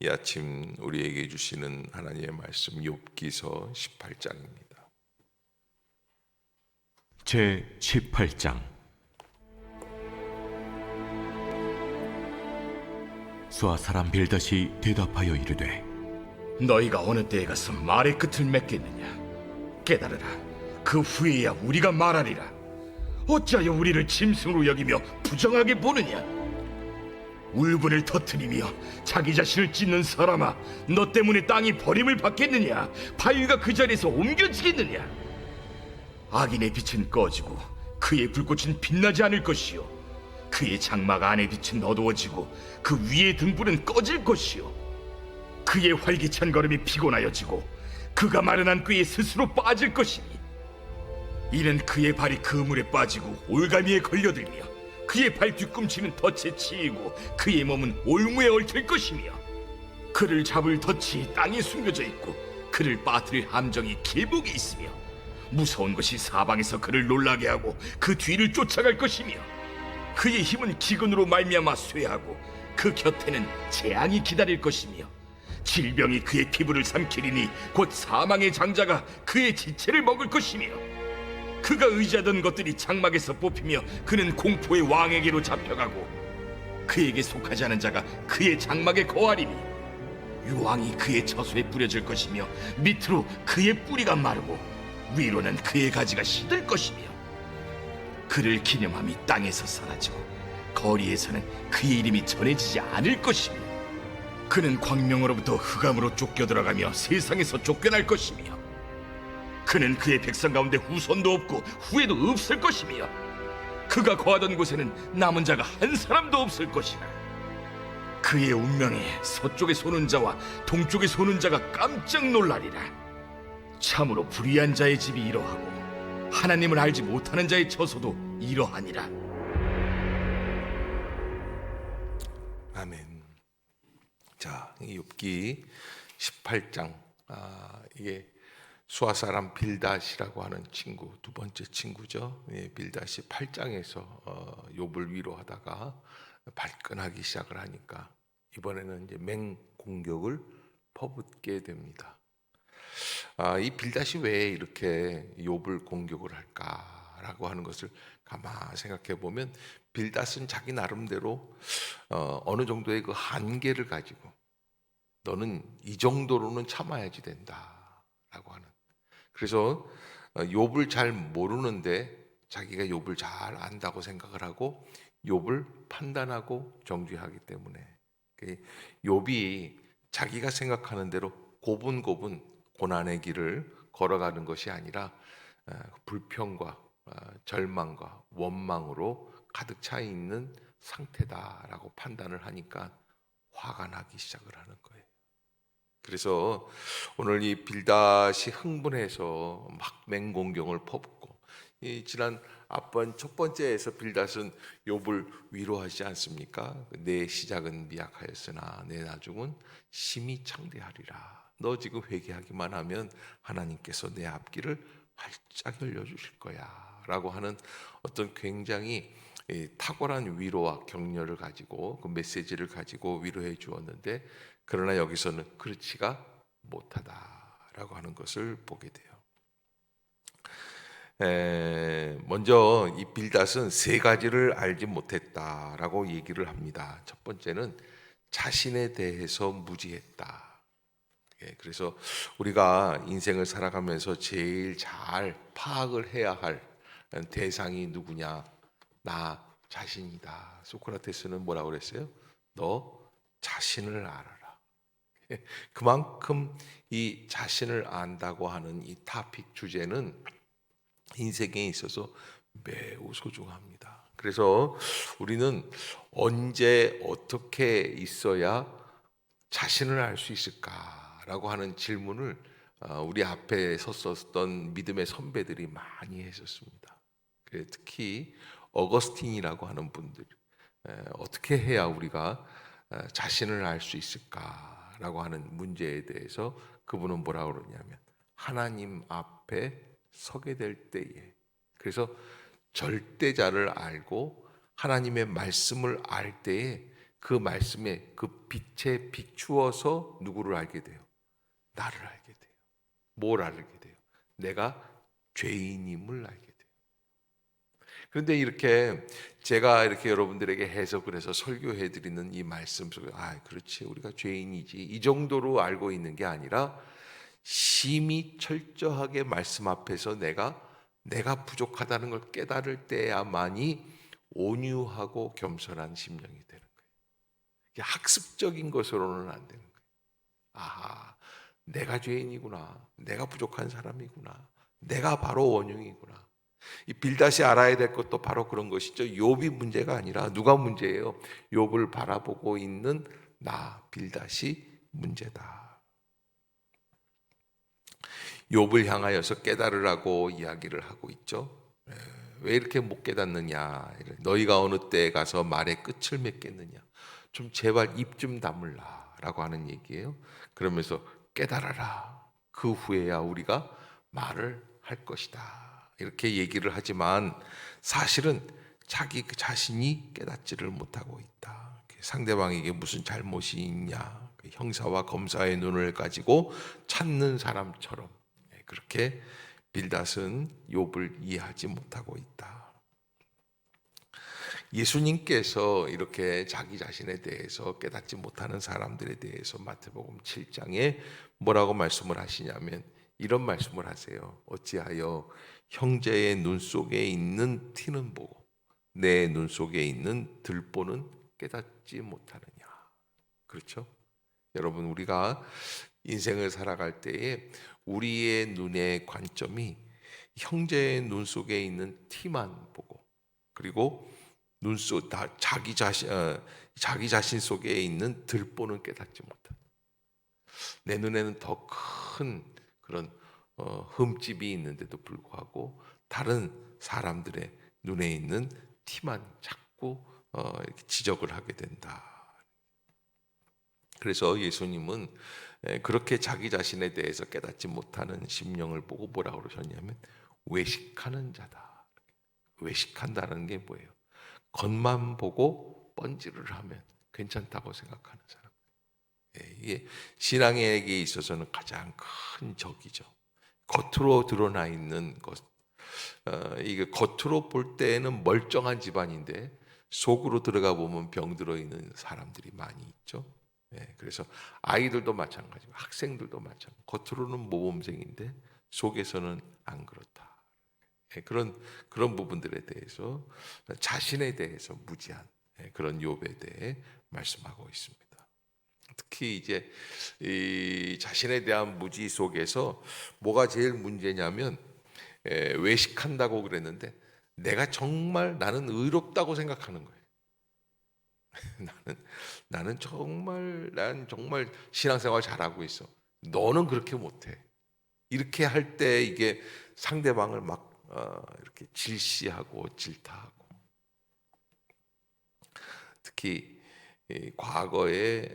이 아침 우리에게 주시는 하나님의 말씀 욥기서 18장입니다. 제 18장. 수아 사람 빌닷이 대답하여 이르되, 너희가 어느 때에 가서 말의 끝을 맺겠느냐? 깨달으라. 그 후에야 우리가 말하리라. 어찌하여 우리를 짐승으로 여기며 부정하게 보느냐? 울분을 터뜨리며 자기 자신을 찢는 사람아, 너 때문에 땅이 버림을 받겠느냐? 바위가 그 자리에서 옮겨지겠느냐? 악인의 빛은 꺼지고 그의 불꽃은 빛나지 않을 것이요, 그의 장막 안의 빛은 어두워지고 그 위의 등불은 꺼질 것이요, 그의 활기찬 걸음이 피곤하여지고 그가 마련한 꾀에 스스로 빠질 것이니, 이는 그의 발이 그물에 빠지고 올가미에 걸려들며 그의 발 뒤꿈치는 덫에 치이고 그의 몸은 올무에 얽힐 것이며, 그를 잡을 덫이 땅에 숨겨져 있고 그를 빠뜨릴 함정이 길목에 있으며, 무서운 것이 사방에서 그를 놀라게 하고 그 뒤를 쫓아갈 것이며, 그의 힘은 기근으로 말미암아 쇠하고 그 곁에는 재앙이 기다릴 것이며, 질병이 그의 피부를 삼키리니 곧 사망의 장자가 그의 지체를 먹을 것이며, 그가 의지하던 것들이 장막에서 뽑히며 그는 공포의 왕에게로 잡혀가고 그에게 속하지 않은 자가 그의 장막에 거하리니, 유황이 그의 처소에 뿌려질 것이며 밑으로 그의 뿌리가 마르고 위로는 그의 가지가 시들 것이며, 그를 기념함이 땅에서 사라지고 거리에서는 그의 이름이 전해지지 않을 것이며, 그는 광명으로부터 흑암으로 쫓겨 들어가며 세상에서 쫓겨날 것이며, 그는 그의 백성 가운데 후손도 없고 후에도 없을 것이며, 그가 거하던 곳에는 남은 자가 한 사람도 없을 것이라. 그의 운명에 서쪽에 소는 자와 동쪽에 소는 자가 깜짝 놀라리라. 참으로 불의한 자의 집이 이러하고 하나님을 알지 못하는 자의 처소도 이러하니라. 아멘. 자, 이 욥기 18장, 이게 수아 사람 빌닷이라고 하는 친구, 두 번째 친구죠. 빌닷이 8장에서 욥을 위로하다가 발끈하기 시작을 하니까 이번에는 이제 맹공격을 퍼붓게 됩니다. 이 빌닷이 왜 이렇게 욥을 공격을 할까라고 하는 것을 가만 생각해 보면, 빌닷은 자기 나름대로 어느 정도의 그 한계를 가지고 너는 이 정도로는 참아야지 된다라고 하는, 그래서 욥을 잘 모르는데 자기가 욥을 잘 안다고 생각을 하고 욥을 판단하고 정죄하기 때문에, 욥이 자기가 생각하는 대로 고분고분 고난의 길을 걸어가는 것이 아니라 불평과 절망과 원망으로 가득 차 있는 상태다라고 판단을 하니까 화가 나기 시작을 하는 거예요. 그래서 오늘 이 빌닷이 흥분해서 막 맹공경을 퍼붓고, 지난 앞번 첫 번째에서 빌닷은 욥을 위로하지 않습니까? 내 시작은 미약하였으나 내 나중은 심히 창대하리라. 너 지금 회개하기만 하면 하나님께서 내 앞길을 활짝 열려주실 거야 라고 하는 어떤 굉장히 탁월한 위로와 격려를 가지고, 그 메시지를 가지고 위로해 주었는데, 그러나 여기서는 그렇지가 못하다라고 하는 것을 보게 돼요. 먼저 이 빌닷은 세 가지를 알지 못했다라고 얘기를 합니다. 첫 번째는 자신에 대해서 무지했다. 그래서 우리가 인생을 살아가면서 제일 잘 파악을 해야 할 대상이 누구냐? 나 자신이다. 소크라테스는 뭐라고 그랬어요? 너 자신을 알아라. 그만큼 이 자신을 안다고 하는 이 토픽 주제는 인생에 있어서 매우 소중합니다. 그래서 우리는 언제 어떻게 있어야 자신을 알 수 있을까라고 하는 질문을 우리 앞에 섰었던 믿음의 선배들이 많이 했었습니다. 특히 어거스틴이라고 하는 분들, 어떻게 해야 우리가 자신을 알 수 있을까라고 하는 문제에 대해서 그분은 뭐라고 그러냐면, 하나님 앞에 서게 될 때에, 그래서 절대자를 알고 하나님의 말씀을 알 때에 그 말씀에 그 빛에 비추어서 누구를 알게 돼요? 나를 알게 돼요. 뭘 알게 돼요? 내가 죄인임을 알게 돼요. 그런데 이렇게 제가 이렇게 여러분들에게 해석을 해서 설교해 드리는 이 말씀 속에 그렇지, 우리가 죄인이지, 이 정도로 알고 있는 게 아니라 심히 철저하게 말씀 앞에서 내가 부족하다는 걸 깨달을 때야만이 온유하고 겸손한 심령이 되는 거예요. 이게 학습적인 것으로는 안 되는 거예요. 내가 죄인이구나, 내가 부족한 사람이구나, 내가 바로 원흉이구나. 이 빌닷이 알아야 될 것도 바로 그런 것이죠. 욥이 문제가 아니라 누가 문제예요? 욥을 바라보고 있는 나 빌닷이 문제다. 욥을 향하여서 깨달으라고 이야기를 하고 있죠. 왜 이렇게 못 깨닫느냐? 너희가 어느 때에 가서 말의 끝을 맺겠느냐? 좀 제발 입 좀 다물라라고 하는 얘기예요. 그러면서 깨달아라. 그 후에야 우리가 말을 할 것이다. 이렇게 얘기를 하지만 사실은 자기 자신이 깨닫지를 못하고 있다. 상대방에게 무슨 잘못이 있냐? 형사와 검사의 눈을 가지고 찾는 사람처럼 그렇게 빌닷은 욥을 이해하지 못하고 있다. 예수님께서 이렇게 자기 자신에 대해서 깨닫지 못하는 사람들에 대해서 마태복음 7장에 뭐라고 말씀을 하시냐면 이런 말씀을 하세요. 어찌하여 형제의 눈 속에 있는 티는 보고 내 눈 속에 있는 들보는 깨닫지 못하느냐. 그렇죠? 여러분, 우리가 인생을 살아갈 때에 우리의 눈의 관점이 형제의 눈 속에 있는 티만 보고, 그리고 자기 자신 속에 있는 들보는 깨닫지 못한다. 내 눈에는 더 큰 그런 흠집이 있는데도 불구하고 다른 사람들의 눈에 있는 티만 자꾸 이렇게 지적을 하게 된다. 그래서 예수님은 그렇게 자기 자신에 대해서 깨닫지 못하는 심령을 보고 뭐라고 그러셨냐면 외식하는 자다. 외식한다는 게 뭐예요? 겉만 보고 뻔질을 하면 괜찮다고 생각하는 사람. 이게 신앙에게 있어서는 가장 큰 적이죠. 겉으로 드러나 있는 것, 이게 겉으로 볼 때에는 멀쩡한 집안인데 속으로 들어가 보면 병들어 있는 사람들이 많이 있죠. 그래서 아이들도 마찬가지고 학생들도 마찬가지. 겉으로는 모범생인데 속에서는 안 그렇다. 그런 부분들에 대해서 자신에 대해서 무지한 그런 욥에 대해 말씀하고 있습니다. 특히 이제 이 자신에 대한 무지 속에서 뭐가 제일 문제냐면 외식한다고 그랬는데 나는 의롭다고 생각하는 거예요. 나는 정말 신앙생활 잘하고 있어. 너는 그렇게 못해. 이렇게 할 때 이게 상대방을 막 이렇게 질시하고 질타하고, 특히 과거에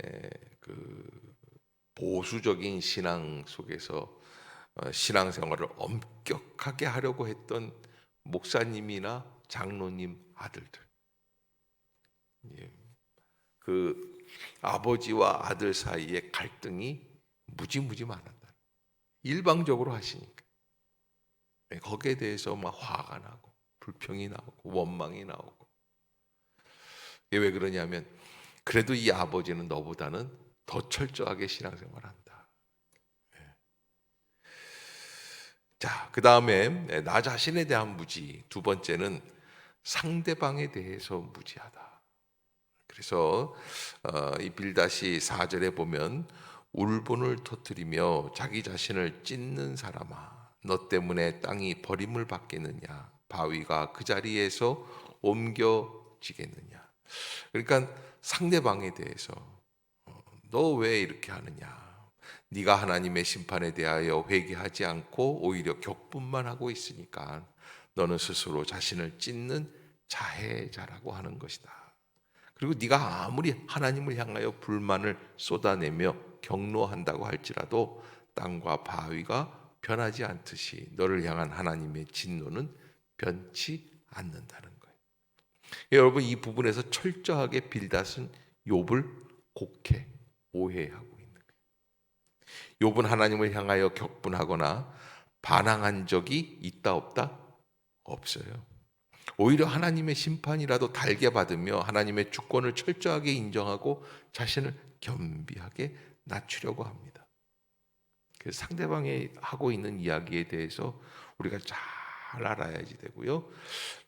그 보수적인 신앙 속에서 신앙생활을 엄격하게 하려고 했던 목사님이나 장로님 아들들, 그 아버지와 아들 사이에 갈등이 무지무지 많았다. 일방적으로 하시니까 거기에 대해서 막 화가 나고 불평이 나오고 원망이 나오고. 이게 왜 그러냐면 그래도 이 아버지는 너보다는 더 철저하게 신앙생활한다. 자, 그 다음에 나 자신에 대한 무지. 두 번째는 상대방에 대해서 무지하다. 그래서 이 빌닷이 4절에 보면 울분을 터뜨리며 자기 자신을 찢는 사람아, 너 때문에 땅이 버림을 받겠느냐, 바위가 그 자리에서 옮겨지겠느냐. 그러니까 상대방에 대해서 너 왜 이렇게 하느냐, 네가 하나님의 심판에 대하여 회개하지 않고 오히려 격분만 하고 있으니까 너는 스스로 자신을 찢는 자해자라고 하는 것이다. 그리고 네가 아무리 하나님을 향하여 불만을 쏟아내며 경노한다고 할지라도 땅과 바위가 변하지 않듯이 너를 향한 하나님의 진노는 변치 않는다는 거예요. 여러분, 이 부분에서 철저하게 빌닷은 욥을 곡해 오해하고 있는 거예요. 욥은 하나님을 향하여 격분하거나 반항한 적이 있다 없다? 없어요. 오히려 하나님의 심판이라도 달게 받으며 하나님의 주권을 철저하게 인정하고 자신을 겸비하게 낮추려고 합니다. 그래서 상대방이 하고 있는 이야기에 대해서 우리가 잘 알아야지 되고요.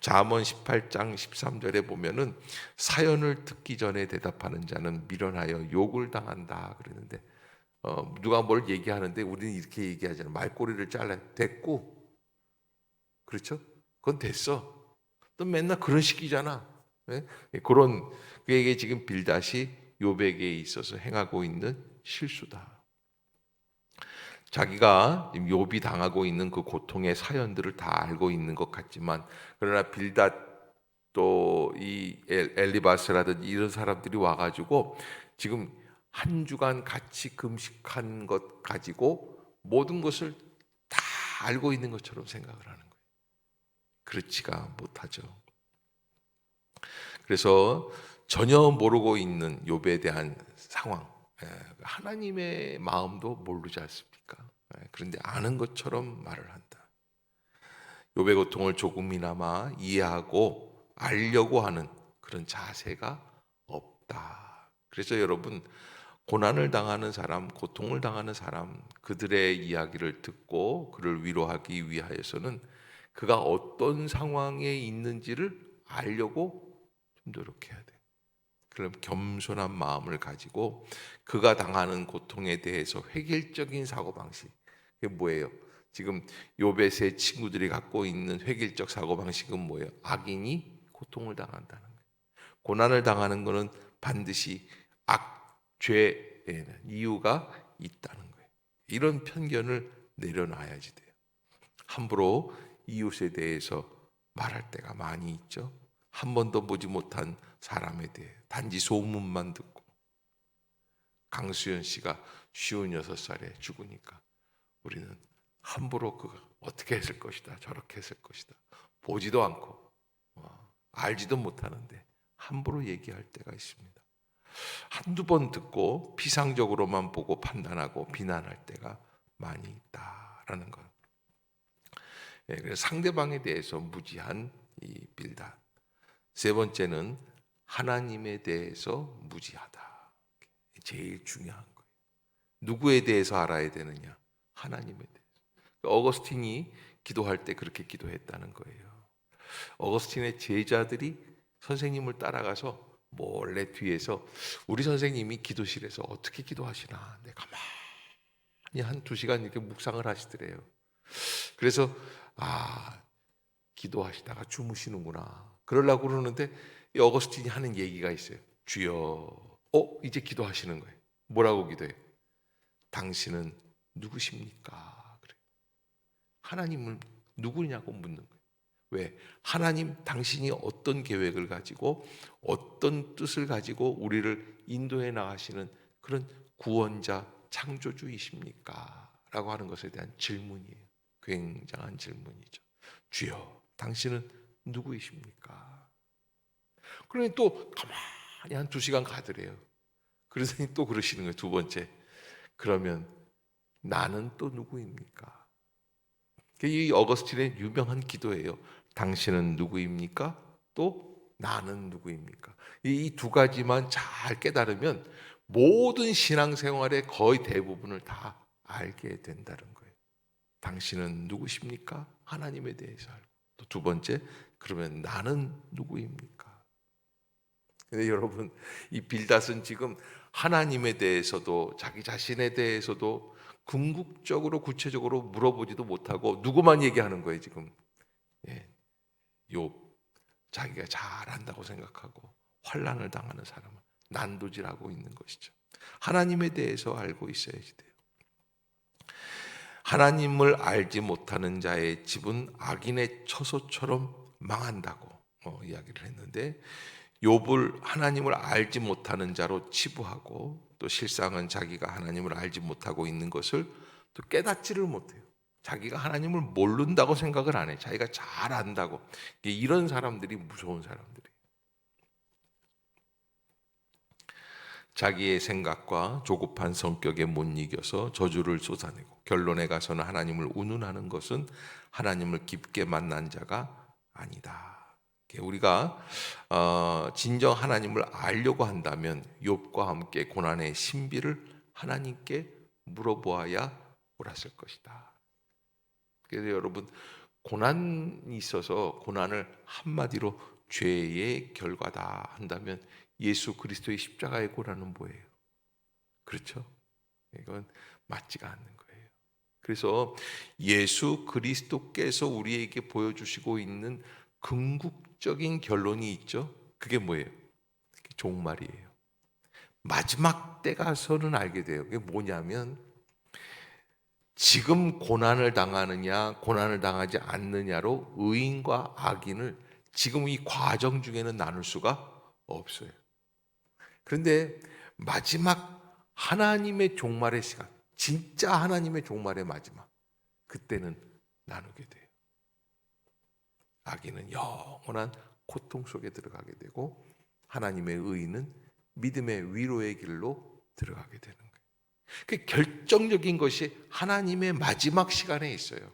잠언 18장 13절에 보면은 사연을 듣기 전에 대답하는 자는 미련하여 욕을 당한다 그러는데 누가 뭘 얘기하는데 우리는 이렇게 얘기하잖아요. 말꼬리를 잘라. 됐고. 그렇죠? 그건 됐어. 너 맨날 그런 식이잖아. 네? 그런 그에게 지금 빌닷이 욥에게 있어서 행하고 있는 실수다. 자기가 지금 욥이 당하고 있는 그 고통의 사연들을 다 알고 있는 것 같지만 그러나 빌닷 또 이 엘리바스라든지 이런 사람들이 와가지고 지금 한 주간 같이 금식한 것 가지고 모든 것을 다 알고 있는 것처럼 생각을 하는 거예요. 그렇지가 못하죠. 그래서 전혀 모르고 있는 욥에 대한 상황, 하나님의 마음도 모르지 않습니까? 그런데 아는 것처럼 말을 한다. 욥의 고통을 조금이나마 이해하고 알려고 하는 그런 자세가 없다. 그래서 여러분 고난을 당하는 사람, 고통을 당하는 사람, 그들의 이야기를 듣고 그를 위로하기 위하여서는 그가 어떤 상황에 있는지를 알려고 좀 노력해야 돼. 그럼 겸손한 마음을 가지고 그가 당하는 고통에 대해서 획일적인 사고방식, 그게 뭐예요? 지금 욥의 세 친구들이 갖고 있는 획일적 사고방식은 뭐예요? 악인이 고통을 당한다는 거예요. 고난을 당하는 것은 반드시 죄에는 이유가 있다는 거예요. 이런 편견을 내려놔야지 돼요. 함부로 이웃에 대해서 말할 때가 많이 있죠. 한 번도 보지 못한 사람에 대해 단지 소문만 듣고 강수연 씨가 56살에 죽으니까 우리는 함부로 그가 어떻게 했을 것이다 저렇게 했을 것이다 보지도 않고 알지도 못하는데 함부로 얘기할 때가 있습니다. 한두 번 듣고 피상적으로만 보고 판단하고 비난할 때가 많이 있다라는 것. 그래서 상대방에 대해서 무지한 이 빌닷. 세 번째는 하나님에 대해서 무지하다. 제일 중요한 거예요. 누구에 대해서 알아야 되느냐? 하나님에 대해서. 어거스틴이 기도할 때 그렇게 기도했다는 거예요. 어거스틴의 제자들이 선생님을 따라가서 몰래 뒤에서 우리 선생님이 기도실에서 어떻게 기도하시나 가만히 한 2시간 이렇게 묵상을 하시더래요. 그래서 기도하시다가 주무시는구나 그러려고 그러는데 이 어거스틴이 하는 얘기가 있어요. 주여, 이제 기도하시는 거예요. 뭐라고 기도해요? 당신은 누구십니까? 그래요. 하나님을 누구냐고 묻는 거예요. 왜? 하나님 당신이 어떤 계획을 가지고 어떤 뜻을 가지고 우리를 인도해 나가시는 그런 구원자 창조주이십니까? 라고 하는 것에 대한 질문이에요. 굉장한 질문이죠. 주여, 당신은 누구이십니까? 그러니 또 가만히 한 2시간 가더래요. 그러더니 또 그러시는 거예요. 두 번째, 그러면 나는 또 누구입니까? 이 어거스틴의 유명한 기도예요. 당신은 누구입니까? 또 나는 누구입니까? 이 두 가지만 잘 깨달으면 모든 신앙생활의 거의 대부분을 다 알게 된다는 거예요. 당신은 누구십니까? 하나님에 대해서 알고. 또 두 번째, 그러면 나는 누구입니까? 근데 여러분, 이 빌닷은 지금 하나님에 대해서도 자기 자신에 대해서도 궁극적으로 구체적으로 물어보지도 못하고 누구만 얘기하는 거예요 지금. 욥, 자기가 잘 안다고 생각하고 환난을 당하는 사람은 난도질하고 있는 것이죠. 하나님에 대해서 알고 있어야지 돼요. 하나님을 알지 못하는 자의 집은 악인의 처소처럼 망한다고 이야기를 했는데 욥을 하나님을 알지 못하는 자로 치부하고 또 실상은 자기가 하나님을 알지 못하고 있는 것을 또 깨닫지를 못해요. 자기가 하나님을 모른다고 생각을 안 해. 자기가 잘 안다고. 이런 사람들이 무서운 사람들이에요. 자기의 생각과 조급한 성격에 못 이겨서 저주를 쏟아내고 결론에 가서는 하나님을 운운하는 것은 하나님을 깊게 만난 자가 아니다. 우리가 진정 하나님을 알려고 한다면 욥과 함께 고난의 신비를 하나님께 물어보아야 옳았을 것이다. 그래서 여러분, 고난이 있어서 고난을 한마디로 죄의 결과다 한다면 예수 그리스도의 십자가의 고난은 뭐예요? 그렇죠? 이건 맞지가 않는 거예요. 그래서 예수 그리스도께서 우리에게 보여주시고 있는 궁극적인 결론이 있죠. 그게 뭐예요? 종말이에요. 마지막 때 가서는 알게 돼요. 그게 뭐냐면 지금 고난을 당하느냐 고난을 당하지 않느냐로 의인과 악인을 지금 이 과정 중에는 나눌 수가 없어요. 그런데 마지막 하나님의 종말의 시간, 진짜 하나님의 종말의 마지막, 그때는 나누게 돼요. 악인은 영원한 고통 속에 들어가게 되고 하나님의 의인은 믿음의 위로의 길로 들어가게 되는 거예요. 그 결정적인 것이 하나님의 마지막 시간에 있어요.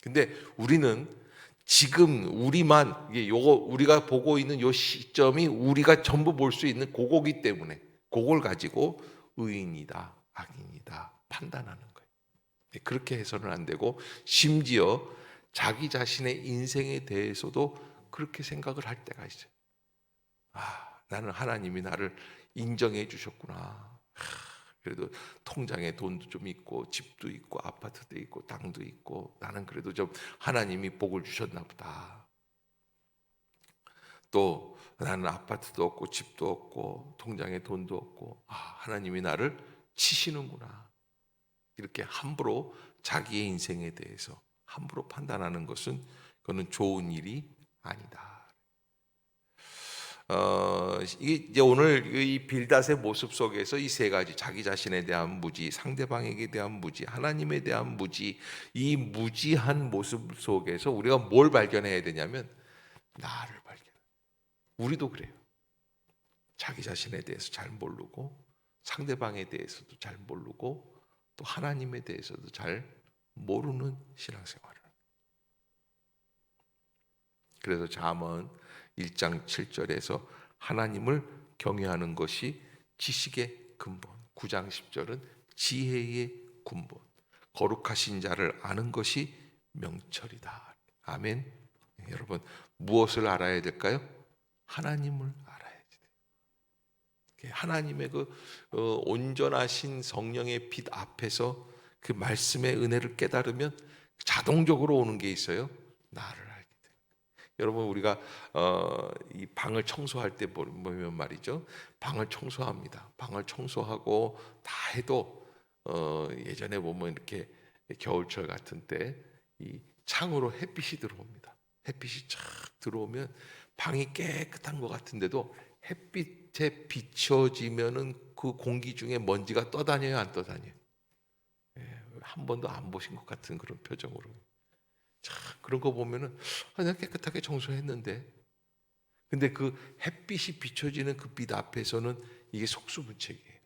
근데 우리는 지금 우리만 우리가 보고 있는 요 시점이 우리가 전부 볼 수 있는 그거기 때문에 그걸 가지고 의인이다, 악인이다 판단하는 거예요. 그렇게 해서는 안 되고 심지어 자기 자신의 인생에 대해서도 그렇게 생각을 할 때가 있어요. 나는 하나님이 나를 인정해 주셨구나. 그래도 통장에 돈도 좀 있고 집도 있고 아파트도 있고 땅도 있고 나는 그래도 좀 하나님이 복을 주셨나 보다. 또 나는 아파트도 없고 집도 없고 통장에 돈도 없고 하나님이 나를 치시는구나. 이렇게 함부로 자기의 인생에 대해서 함부로 판단하는 것은 그거는 좋은 일이 아니다. 이게 이제 오늘 이 빌닷의 모습 속에서 이 세 가지, 자기 자신에 대한 무지, 상대방에게 대한 무지, 하나님에 대한 무지, 이 무지한 모습 속에서 우리가 뭘 발견해야 되냐면 나를 발견. 우리도 그래요. 자기 자신에 대해서 잘 모르고 상대방에 대해서도 잘 모르고 또 하나님에 대해서도 잘 모르는 신앙생활을. 그래서 잠언 1장 7절에서 하나님을 경외하는 것이 지식의 근본, 9장 10절은 지혜의 근본, 거룩하신 자를 아는 것이 명철이다. 아멘. 여러분, 무엇을 알아야 될까요? 하나님을 알아야지 돼요. 하나님의 온전하신 성령의 빛 앞에서 그 말씀의 은혜를 깨달으면 자동적으로 오는 게 있어요. 나를 알게 돼요. 여러분, 우리가 이 방을 청소할 때 보면 말이죠, 방을 청소합니다. 방을 청소하고 다 해도 예전에 보면 이렇게 겨울철 같은 때 이 창으로 햇빛이 들어옵니다. 햇빛이 쫙 들어오면 방이 깨끗한 것 같은데도 햇빛에 비춰지면은 그 공기 중에 먼지가 떠다녀요, 안 떠다녀요? 한 번도 안 보신 것 같은 그런 표정으로. 참 그런 거 보면은 내가 깨끗하게 청소했는데, 근데 그 햇빛이 비춰지는 그 빛 앞에서는 이게 속수무책이에요.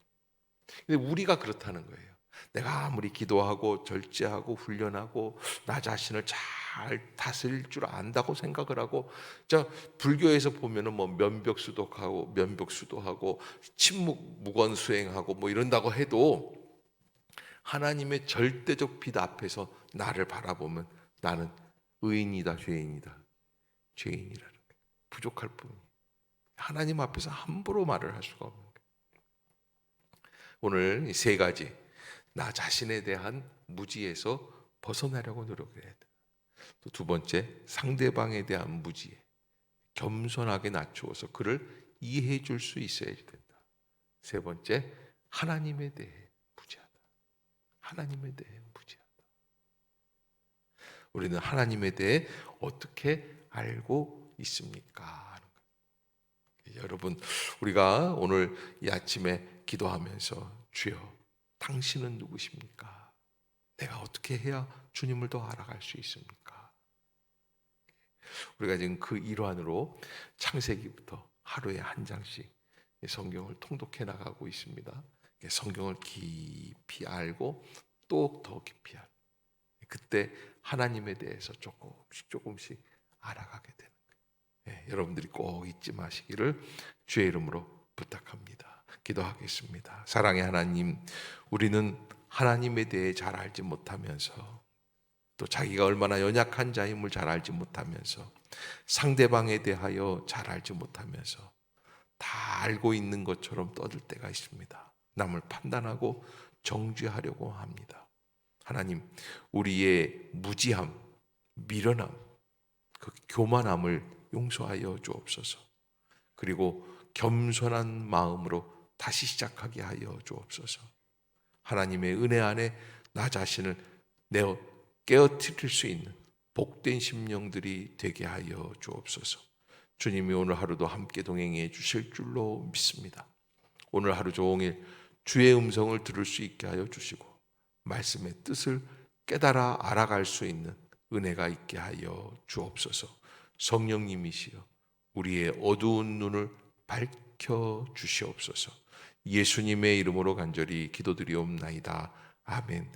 근데 우리가 그렇다는 거예요. 내가 아무리 기도하고 절제하고 훈련하고 나 자신을 잘 다스릴 줄 안다고 생각을 하고, 불교에서 보면은 뭐 면벽수도하고 침묵 무건 수행하고 뭐 이런다고 해도 하나님의 절대적 빛 앞에서 나를 바라보면 나는 의인이다, 죄인이다. 죄인이라는 거예요. 부족할 뿐이에요. 하나님 앞에서 함부로 말을 할 수가 없는 거예요. 오늘 이 세 가지, 나 자신에 대한 무지에서 벗어나려고 노력해야 돼. 또 두 번째, 상대방에 대한 무지에 겸손하게 낮추어서 그를 이해해 줄 수 있어야 된다. 세 번째, 하나님에 대해 무지하다. 하나님에 대해 무지하다. 우리는 하나님에 대해 어떻게 알고 있습니까? 여러분, 우리가 오늘 이 아침에 기도하면서 주여, 당신은 누구십니까? 내가 어떻게 해야 주님을 더 알아갈 수 있습니까? 우리가 지금 그 일환으로 창세기부터 하루에 한 장씩 이 성경을 통독해 나가고 있습니다. 성경을 깊이 알고 또 더 깊이 알고, 그때 하나님에 대해서 조금씩 알아가게 되는 거예요. 여러분들이 꼭 잊지 마시기를 주의 이름으로 부탁합니다. 기도하겠습니다. 사랑의 하나님, 우리는 하나님에 대해 잘 알지 못하면서, 또 자기가 얼마나 연약한 자임을 잘 알지 못하면서, 상대방에 대하여 잘 알지 못하면서 다 알고 있는 것처럼 떠들 때가 있습니다. 남을 판단하고 정죄하려고 합니다. 하나님, 우리의 무지함, 미련함, 그 교만함을 용서하여 주옵소서. 그리고 겸손한 마음으로 다시 시작하게 하여 주옵소서. 하나님의 은혜 안에 나 자신을 내어 깨어뜨릴 수 있는 복된 심령들이 되게 하여 주옵소서. 주님이 오늘 하루도 함께 동행해 주실 줄로 믿습니다. 오늘 하루 종일 주의 음성을 들을 수 있게 하여 주시고, 말씀의 뜻을 깨달아 알아갈 수 있는 은혜가 있게 하여 주옵소서. 성령님이시여 우리의 어두운 눈을 밝혀 주시옵소서. 예수님의 이름으로 간절히 기도드리옵나이다. 아멘.